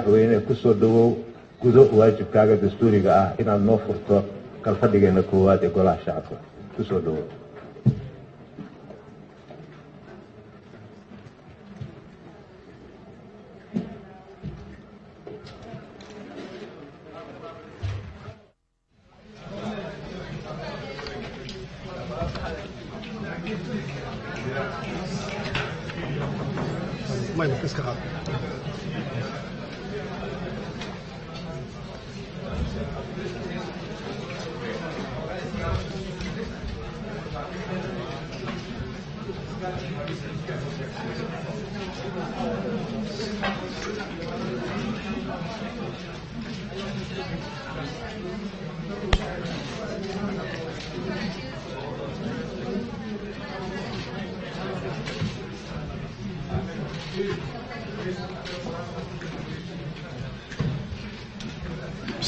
madaxweyne ku soo dhawow gudo waajibkaaga dastuuriga ah inaad noo furto kalfadhigeena koowaad ee golaha shacabka ku soo dhawow.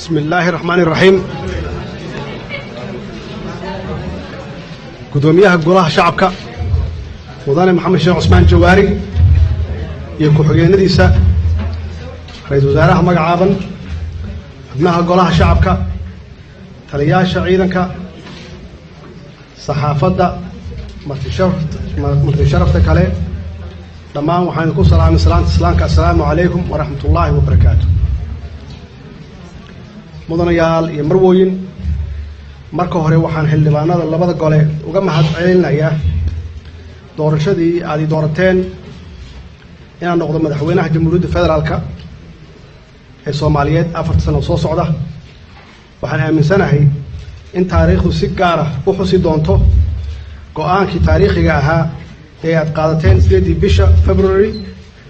بسم الله الرحمن الرحيم. قدوميها قولها شعبك مدن محمد الشيخ عثمان جواري يكون حقين ديسا رئيس وزراء مقعابا ابنها قولها شعبك تلياشا عيدنك صحافة مرتي شرفتك عليه لما وحينكم السلام عليكم ورحمة الله وبركاته. mudanayaal iyo marwooyin marka hore waxaan xildhibaanada labada gole uga mahadcelinayaa doorashadii aad doorateen inaan noqdo madaxweynaha jamhuuriyadda federaalka ee Soomaaliyeed 4 sano soo socda. waxaan aaminsanahay in taariikhdu si gaar ah u xusi doonto go'aankii taariikhiga ahaa ee aad qaadateen 8 bisha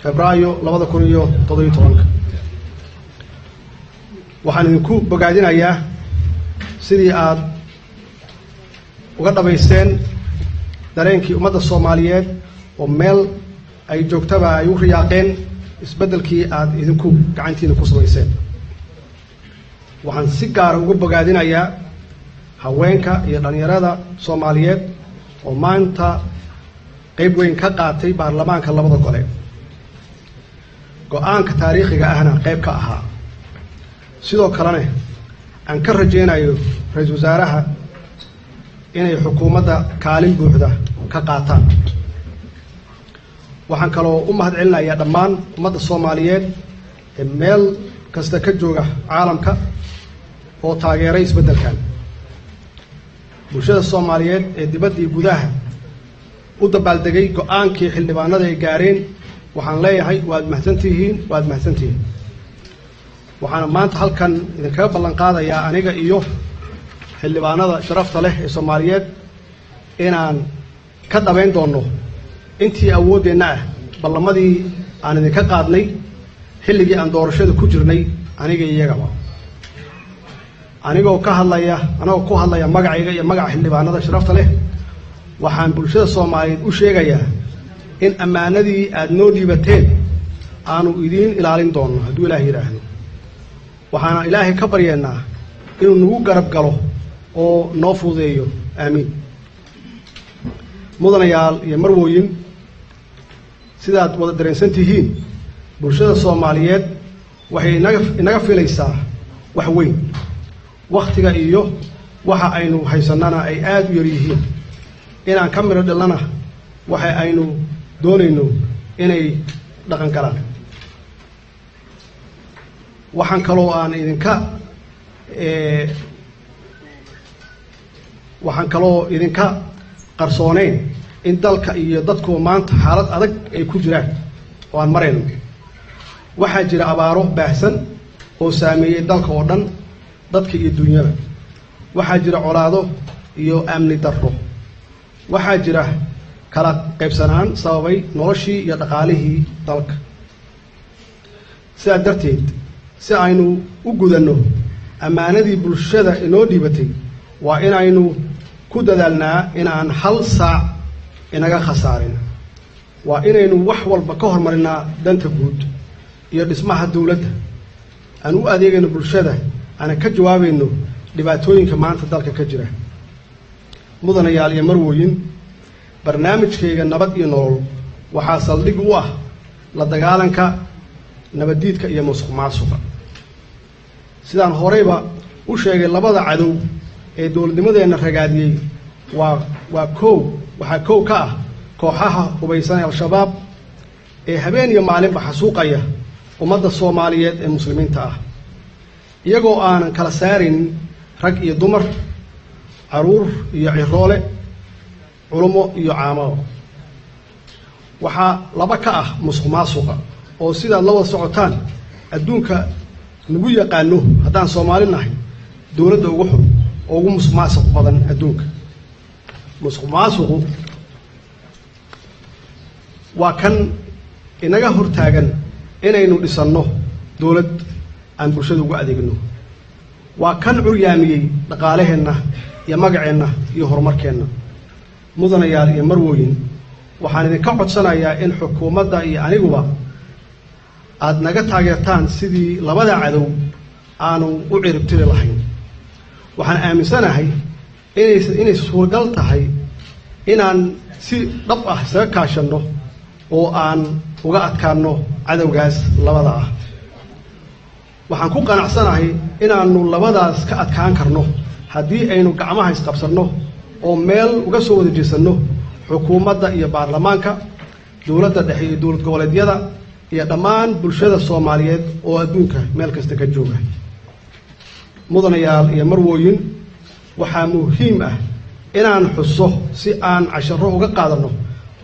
Febraayo 2017. waxaan idinku bogaadinayaa sidii aad uga dhabaysteen dareenkii ummadda Soomaaliyeed oo meel ay joogtaba ay u riyaaqeen isbeddelkii aad idinku gacantiina ku samayseen. waxaan si gaar ah uga bogaadinayaa haweenka iyo dhalinyarada Soomaaliyeed oo maanta qayb weyn ka qaatay baarlamaanka labada gole. go'aanka taariikhiga ahna qayb ka ahaa. sidoo kalena aan ka rajeynayo ra'iisul wasaaraha inay xukuumadda kaalin buuxda ka qaataan. waxaan kaloo u mahadcelinayaa dhammaan ummadda Soomaaliyeed ee meel kasta ka jooga caalamka oo taageeray isbeddelkan. bulshada Soomaaliyeed ee dibadda iyo gudaha u dabaaldegay go'aankii xildhibaanada ay gaareen waxaan leeyahay waad mahadsantihiin. waxaan maanta halkan idinkaga ballan qaadayaa aniga iyo xildhibaanada sharafta leh ee Soomaaliyeed inaan ka dhabayn doono intii awoodeenna ah ballamadii aan idinka qaadnay xilligii aan doorashada ku jirnay aniga iyagaba. anagoo ku hadlaya magacayga iyo magaca xildhibaanada sharafta leh waxaan bulshada Soomaaliyeed u sheegayaa in ammaanadii aad noo dhiibateen aanu idiin ilaalin doono hadduu Ilaahay yiraahdo. waxaana Ilaahay ka baryeennaa inuu nagu garab galo oo noo fududeeyo. aamiin. mudanayaal iyo marwooyin sidaad wada dareensan tihiin bulshada Soomaaliyeed waxay inaga filaysaa wax weyn. waqtiga iyo waxa aynu haysanana ay aad u yar yihiin. inaan ka miro dhalana waxa aynu doonayno inay dhaqan galaan. waxaan kaloo aan idinka qarsooneyn in dalka iyo dadku maanta xaalad adag ay ku jiraan oo aan marayno. waxaa jira abaaro baahsan oo saameeyay dalka oo dhan dadka iyo dunyada. waxaa jira colaado iyo amni darro. waxaa jira kala qaybsanaan sababay noloshii iyo dhaqaalihii dalka. sidaa darteed si aynu u gudanno ammaanadii bulshada inoo dhiibatay waa inaynu ku dadaalnaa inaan hal saac inaga khasaarin. waa inaynu wax walba ka hormarinaa danta guud iyo dhismaha dawladda. aan u adeegayno bulshada aan ka jawaabayno dhibaatooyinka maanta dalka ka jira. mudanayaal iyo marwooyin barnaamijkayga nabad iyo nolol waxaa saldhig u ah la dagaalanka nabadiidka iyo musuqmaasuqa sidaan horeyba u sheegay labada cadow ee dowladnimadeena ragaadiyey waxaa koow ka ah kooxaha hubaysan ee al-shabaab ee habeen iyo maalinba xasuuqaya ummadda Soomaaliyeed ee muslimiinta ah iyagoo aanan kala saarin rag iyo dumar caruur iyo ciroole culimo iyo caamo waxaa laba ka ah musuqmaasuqa oo sidaad la wada socotaan adduunka nagu yaqaano haddaan Soomaali nahay dowladda ugu xun oo ugu musuqmaasuq badan adduunka musuqmaasuqu waa kan inaga hortaagan inaynu dhisanno dowlad aan bulshada ugu adeegno waa kan curyaamiyey dhaqaalaheenna iyo magaceenna iyo horumarkeenna mudanayaal iyo marwooyin waxaan idinka codsanayaa in xukuumadda iyo aniguba aad naga taageertaan sidii labada cadow aanu u ciribtiri lahayn waxaan aaminsanahay inay suuragal tahay inaan si dhab ah isaga kaashanno oo aan uga adkaanno cadowgaas labada ah waxaan ku qanacsanahay inaanu labadaas ka adkaan karno haddii aynu gacmaha isqabsanno oo meel uga soo wada jeesanno xukuumadda iyo baarlamaanka dowladda dhexe iyo dowlad goboleedyada iyo dhammaan bulshada Soomaaliyeed oo adduunka meel kasta ka jooga mudanayaal iyo marwooyin waxaa muhiim ah inaan xuso si aan casharo uga qaadano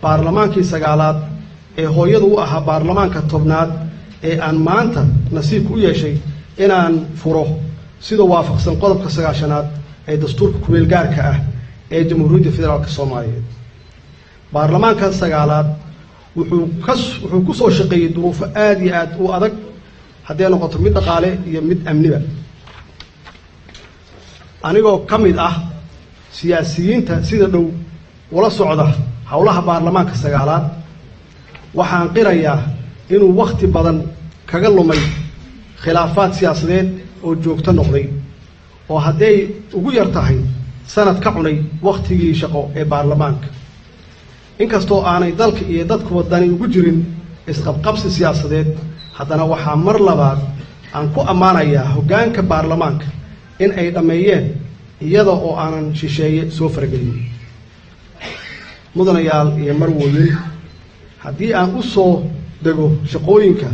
baarlamaankii 9aad ee hooyadu u ahaa baarlamaanka 10aad ee aan maanta nasiibku u yeeshay inaan furo sida waafaqsan qodobka 9aad ee dastuurka kumeel gaarka ah ee Jamhuuriyadda Federaalka Soomaaliyeed baarlamaanka 9aad wuxuu ku soo shaqeeyay duruufo aad iyo aad u adag haddii noqoto mid dhaqaale iyo mid amniba anigoo ka mid ah siyaasiyiinta sida dhow wala socda howlaha baarlamaanka 9aad waxaan qirayaa inuu waqti badan kaga lumay khilaafaad siyaasadeed oo joogto noqday oo hadday ugu yar tahay sanad ka cunay waqtigii shaqo ee baarlamaanka inkastoo aanay dalka iyo dadku wadani ugu jirin isqabqabsi siyaasadeed haddana waxaa mar labaad aan ku ammaanayaa hoggaanka baarlamaanka in ay dhammeeyeen iyada oo aanan shisheeye soo faragelin mudanayaal iyo marwooyin haddii aan u soo dego shaqooyinka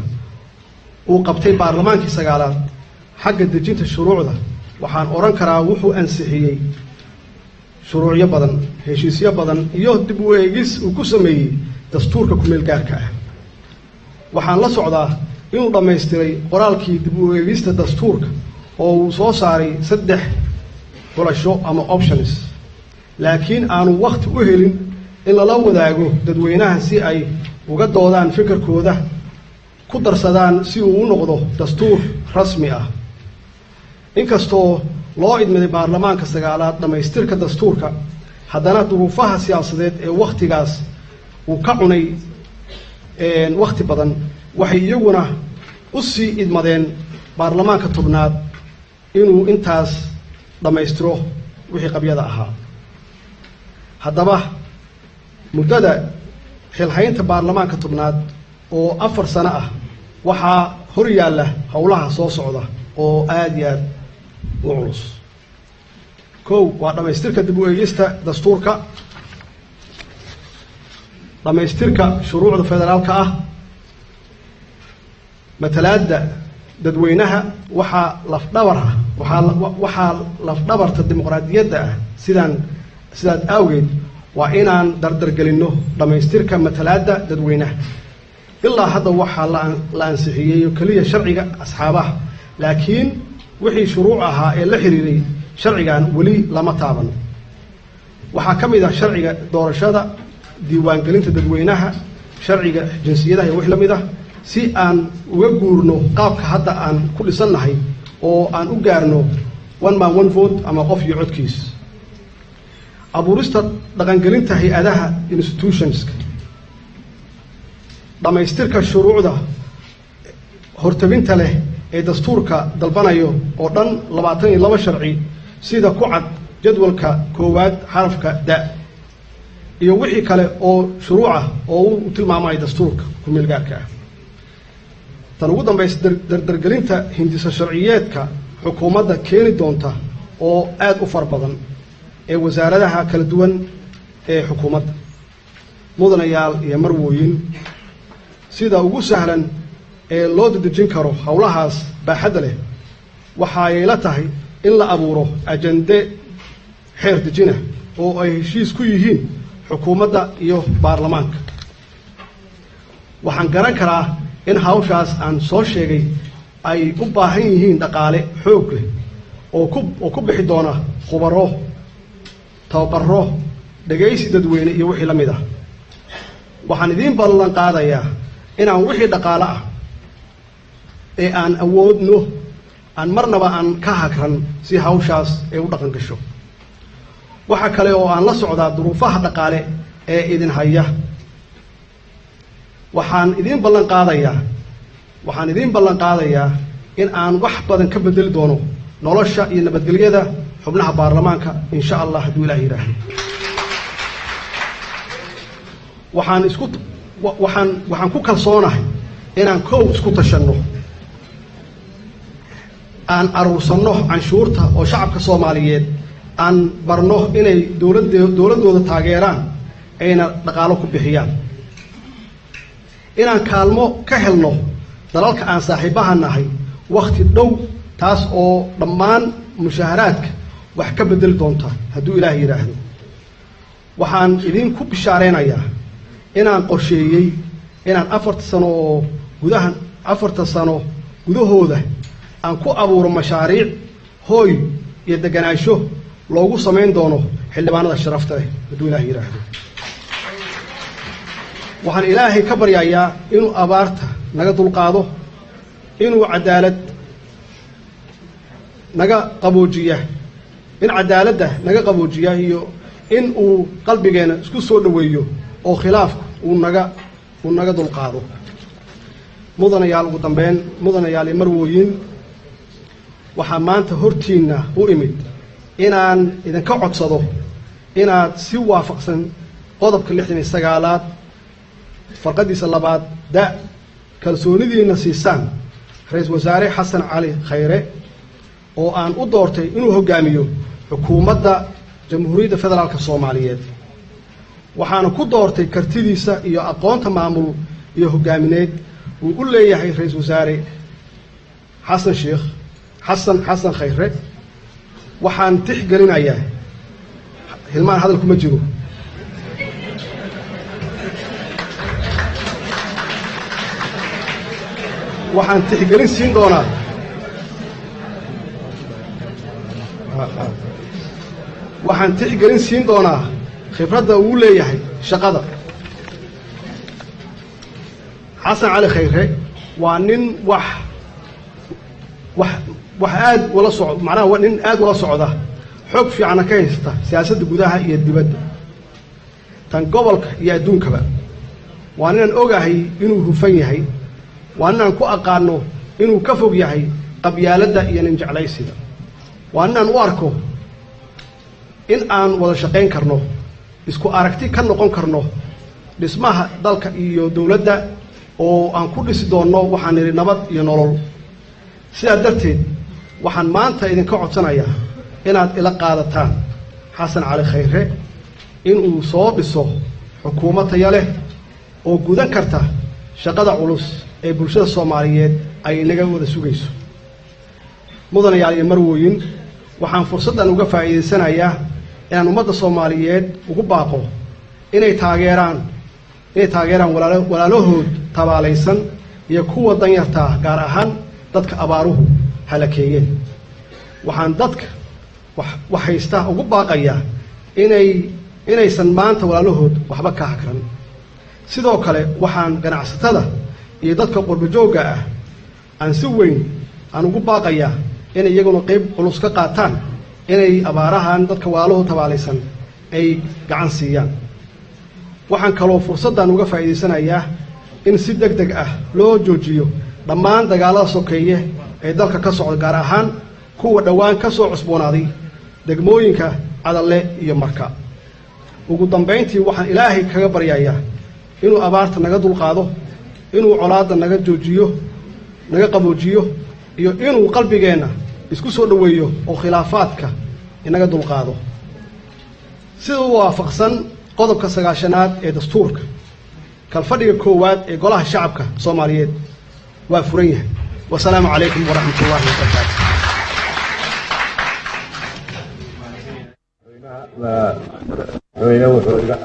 uu qabtay baarlamaankii 9aad xagga dejinta shuruucda waxaan oran karaa wuxuu ansixiyey shuruucyo badan heshiisyo badan iyo dib u eegis uu ku sameeyey dastuurka kumeel gaarka ah waxaan la socdaa inuu dhammaystiray qoraalkii dib u eegista dastuurka oo uu soo saaray 3 xulasho ama options laakiin aanu waqti u helin in lala wadaago dadweynaha si ay uga doodaan fikirkooda ku darsadaan si uu u noqdo dastuur rasmi ah inkastoo loo idmiday baarlamaanka 9aad dhamaystirka dastuurka haddana duruufaha siyaasadeed ee waqtigaas uu ka cunay waqti badan waxay iyaguna u sii idmadeen baarlamaanka 10aad inuu intaas dhamaystiro wixii qabyada ahaa haddaba muddada xilhaynta baarlamaanka 10aad oo 4 sano ah waxaa hor yaalla howlaha soo socda oo aad iyo aad u culus kow waa dhamaystirka dib u eegista dastuurka dhamaystirka shuruucda federaalka ah matalaadda dadweynaha waxaa lafdhabarta dimuqraadiyadda ah sidaad awgeed waa inaan dardargelinno dhamaystirka matalaadda dadweynaha ilaa hadda waxaa la ansixiyey kaliya sharciga asxaabaha laakiin wixii shuruuc ahaa ee la xiriiray sharcigan weli lama taaban waxaa ka mid ah sharciga doorashada diiwaangelinta dadweynaha sharciga jinsiyadaha iyo wix la mid ah si aan uga guurno qaabka hadda aan ku dhisannahay oo aan u gaarno one man one vote ama qof iyo codkiis abuurista dhaqangelinta hay-adaha institutionska dhamaystirka shuruucda hortabinta leh ee dastuurka dalbanayo oo dhan 22 sharci sida ku cad jadwalka koowaad xarafka da iyo wixii kale oo shuruuc ah oo uu tilmaamay dastuurka kumeel gaarka ah tan ugu dambaysa dardargelinta hindisa sharciyeedka xukuumadda keeni doonta oo aad u far badan ee wasaaradaha kala duwan ee xukuumadda. mudanayaal iyo marwooyin, sida ugu sahlan ee loo dedejin karo howlahaas baaxadda leh waxa ay la tahay in la abuuro ajende xeer dejina oo ay heshiis ku yihiin xukuumadda iyo baarlamaanka. waxaan garan karaa in hawshaas aan soo sheegay ay u baahan yihiin dhaqaale xoog leh oo ku bixi doona khubaro, tababaro, dhagaysi dadweyne iyo wixii la mid ah. waxaan idiin ballan qaadayaa inaan wixii dhaqaale ah ee aan awoodno aan marnaba aan ka hagran si hawshaas ay u dhaqan gasho. waxa kale oo aan la socdaa duruufaha dhaqaale ee idin haya. waxaan idiin ballan qaadayaa in aan wax badan ka bedeli doono nolosha iyo nabadgelyada xubnaha baarlamaanka insha Allah hadduu Ilaahay yiraahdo. waxaan ku kalsoonahay inaan koow isku tashanno, aan aruursanno canshuurta oo shacabka Soomaaliyeed aan barno inay dowladooda taageeraan ayna dhaqaalo ku bixiyaan, inaan kaalmo ka helno dalalka aan saaxiibaha nahay waqti dhow, taas oo dhammaan mushaharaadka wax ka bedeli doonta hadduu Ilaahay yiraahdo. waxaan idinku bishaareynaya inaan qorsheeyay inaan 4 sano gudahooda aan ku abuuro mashaariic hooy iyo deganaansho loogu sameyn doono xildhibaanada sharafta leh hadduu Ilaahay yiraahdo. waxaan Ilaahay ka baryayaa inuu abaarta naga dulqaado, inuu cadaalad naga qaboojiya, in cadaaladda naga qaboojiya iyo in uu qalbigeena isku soo dhaweeyo oo khilaafku uu naga dulqaado. mudanayaal, ugu dambeyn, mudanayaal iyo marwooyin, waxaa maanta hortiinna u imid inaan idinka codsado inaad si waafaqsan qodobka 69aad farqadiisa 2 da kalsoonidiina siisaan ra'iisul wasaare Xasan Cali Khayre oo aan u doortay inuu hogaamiyo xukuumadda Jamhuuriyadda Federaalka Soomaaliyeed. waxaan ku doortay kartidiisa iyo aqoonta maamul iyo hogaamineed uu u leeyahay ra'iisul wasaare Xasan Khayre. waxaan tixgelinayaa hilmaan hadal kuma jiro. waxaan tixgelin siin doonaa khibradda uu leeyahay shaqada. Xasan Cali Khayre waa nin wax aad wala socda, macnaha waa nin aad wala socda, xog fiican ka haysta siyaasadda gudaha iyo dibadda, tan gobolka iyo adduunkaba. waa ninaan ogahay inuu hufan yahay, waa ninaan ku aqaano inuu ka fog yahay qabyaaladda iyo nin jeclaysiga. waa ninaan u arko in aan wada shaqayn karno, isku aragti ka noqon karno dhismaha dalka iyo dowladda oo aan ku dhisi doonno waxaan nidhi nabad iyo nolol. sidaa darteed waxaan maanta idinka codsanayaa inaad ila qaadataan Xasan Cali Khayre inuu soo dhiso xukuumad tayo leh oo gudan karta shaqada culus ee bulshada Soomaaliyeed ay naga wada sugayso. mudanayaal iyo marwooyin, waxaan fursaddan uga faa'iideysanayaa inaan ummadda Soomaaliyeed ugu baaqo inay taageeraan walaalahood tabaalaysan iyo kuwa danyarta gaar ahaan dadka abaaruhu halakeeyeen. waxaan dadka wax haysta ugu baaqayaa inaysan maanta walaalahood waxba ka hakran. sidoo kale waxaan ganacsatada iyo dadka qurbo-joogga ah aan si weyn ugu baaqayaa inay iyaguna qayb culus ka qaataan inay abaarahan dadka walaalahood tabaalaysan ay gacan siiyaan. waxaan kaloo fursaddan uga faa'iideysanayaa in si degdeg ah loo joojiyo dhammaan dagaalada sokeeye ee dalka ka socda, gaar ahaan kuwa dhowaan ka soo cusboonaaday degmooyinka Cadalle iyo Marka. ugu dambeyntii waxaan Ilaahay kaga baryayaa inuu abaarta naga dulqaado, inuu colaadda naga joojiyo, naga qaboojiyo iyo inuu qalbigeenna isku soo dhoweeyo oo khilaafaadka inaga dulqaado sida u waafaqsan qodobka 9aad ee dastuurka kalfadhiga koowaad ee golaha shacabka Soomaaliyeed waa furan yahay wasalaamu calaykum waraxmatullaahi wabarakaatuh madaxweyne wuxuu iga